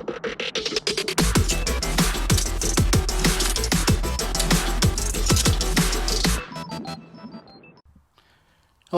Hello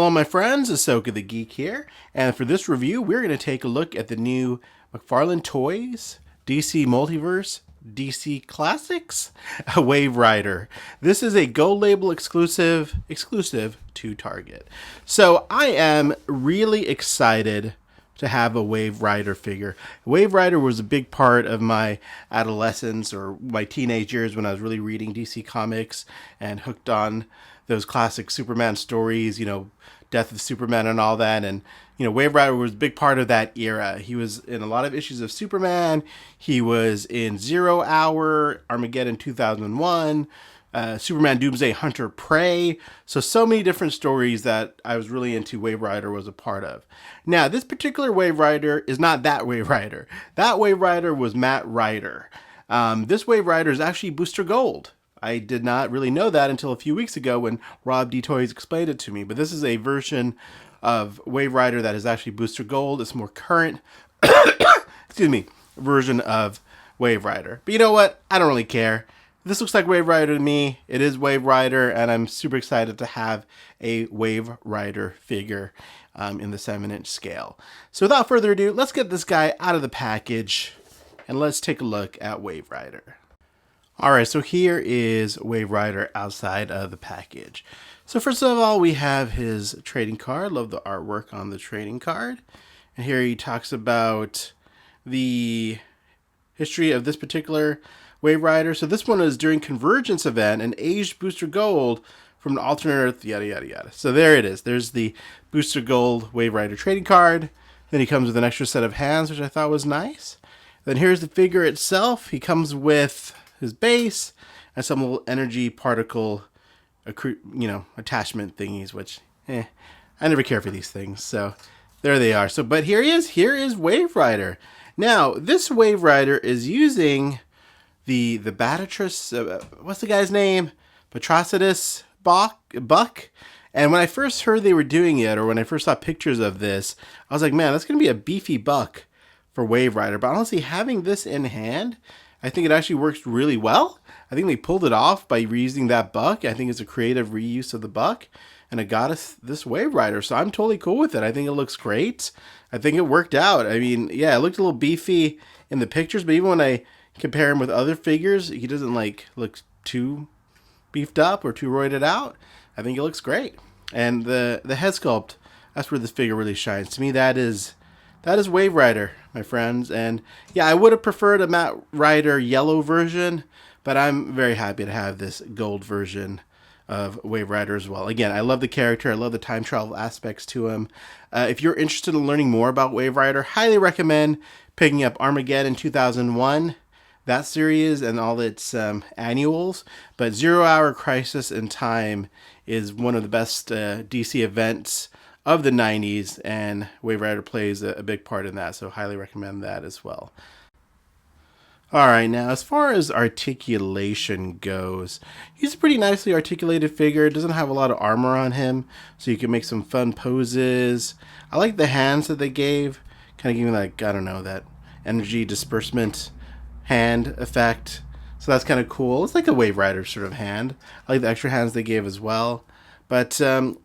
my friends, Asoka the Geek here, and for this review we're going to take a look at the new McFarlane Toys DC Multiverse DC Classics Waverider. This is a Gold Label exclusive to Target. So I am really excited to have a Waverider figure. Waverider was a big part of my adolescence or my teenage years when I was really reading DC Comics and hooked on those classic Superman stories, you know, Death of Superman and all that. And, you know, Waverider was a big part of that era. He was in a lot of issues of Superman. He was in 0 Hour, Armageddon 2001, Superman Doomsday Hunter Prey. So many different stories that I was really into Waverider was a part of. Now, this particular Waverider is not that Waverider. That Waverider was Matt Rider. This Waverider is actually Booster Gold. I did not really know that until a few weeks ago when Rob D. Toys explained it to me. But this is a version of Waverider that is actually Booster Gold. It's more current, excuse me, version of Waverider. But you know what? I don't really care. This looks like Waverider to me. It is Waverider, and I'm super excited to have a Waverider figure in the 7-inch scale. So without further ado, let's get this guy out of the package, and let's take a look at Waverider. Alright, so here is Waverider outside of the package. So first of all, we have his trading card. Love the artwork on the trading card. And here he talks about the history of this particular Waverider. So this one is during Convergence event, an aged Booster Gold from an alternate Earth, yada yada yada. So there it is. There's the Booster Gold Waverider trading card. Then he comes with an extra set of hands, which I thought was nice. Then here's the figure itself. He comes with his base and some little energy particle, attachment thingies, which, I never care for these things. So there they are. So, but here he is. Here is Waverider. Now, this Waverider is using the Batatrus, what's the guy's name? Patrocitus Buck. And when I first heard they were doing it, or when I first saw pictures of this, I was like, man, that's going to be a beefy buck for Waverider. But honestly, having this in hand, I think it actually works really well. I think they pulled it off by reusing that buck. I think it's a creative reuse of the buck, and it got us this Waverider. So I'm totally cool with it. I think it looks great. I think it worked out. I mean, yeah, it looked a little beefy in the pictures, but even when I compare him with other figures, he doesn't look too beefed up or too roided out. I think it looks great. And the head sculpt, that's where this figure really shines. To me, that is Waverider, my friends. And yeah, I would have preferred a Matt Rider yellow version, but I'm very happy to have this gold version of Waverider as well. Again, I love the character. I love the time travel aspects to him. If you're interested in learning more about Waverider, highly recommend picking up Armageddon 2001, that series, and all its annuals. But 0 Hour Crisis in Time is one of the best DC events of the 90s, and Waverider plays a big part in that, so highly recommend that as well. Alright, now as far as articulation goes, he's a pretty nicely articulated figure. Doesn't have a lot of armor on him, so you can make some fun poses. I like the hands that they gave, kind of giving that energy disbursement hand effect. So that's kind of cool. It's like a Waverider sort of hand. I like the extra hands they gave as well. But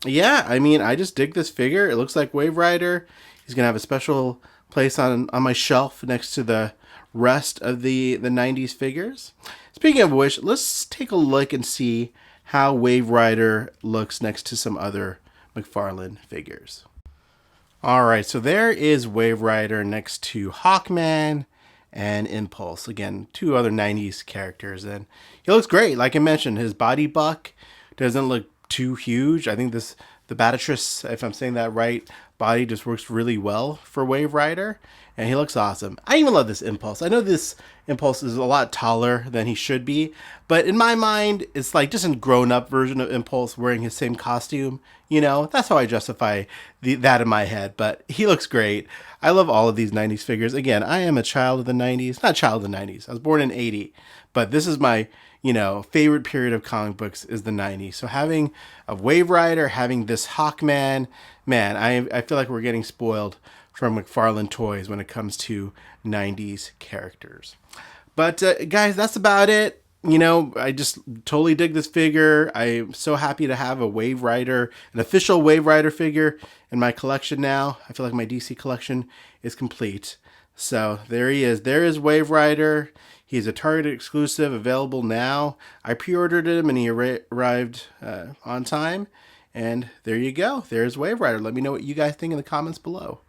yeah, I mean, I just dig this figure. It looks like Waverider. He's going to have a special place on my shelf next to the rest of the 90s figures. Speaking of which, let's take a look and see how Waverider looks next to some other McFarlane figures. Alright, so there is Waverider next to Hawkman and Impulse. Again, two other 90s characters. And he looks great. Like I mentioned, his body buck doesn't look too huge. I think the Batatrus, if I'm saying that right, body just works really well for Waverider, and he looks awesome. I even love this Impulse. I know this Impulse is a lot taller than he should be, but in my mind, it's like just a grown-up version of Impulse wearing his same costume. You know, that's how I justify that in my head, but he looks great. I love all of these 90s figures. Again, I am a child of the 90s. Not child of the 90s. I was born in 80, but this is my favorite period of comic books is the 90s. So having a Waverider, having this Hawkman, man, I feel like we're getting spoiled from McFarlane Toys when it comes to 90s characters. But guys, that's about it. You know, I just totally dig this figure. I'm so happy to have a Waverider, an official Waverider figure in my collection now. I feel like my DC collection is complete. So there he is. There is Waverider. He's a Target exclusive, available now. I pre-ordered him and he arrived on time. And there you go. There's Waverider. Let me know what you guys think in the comments below.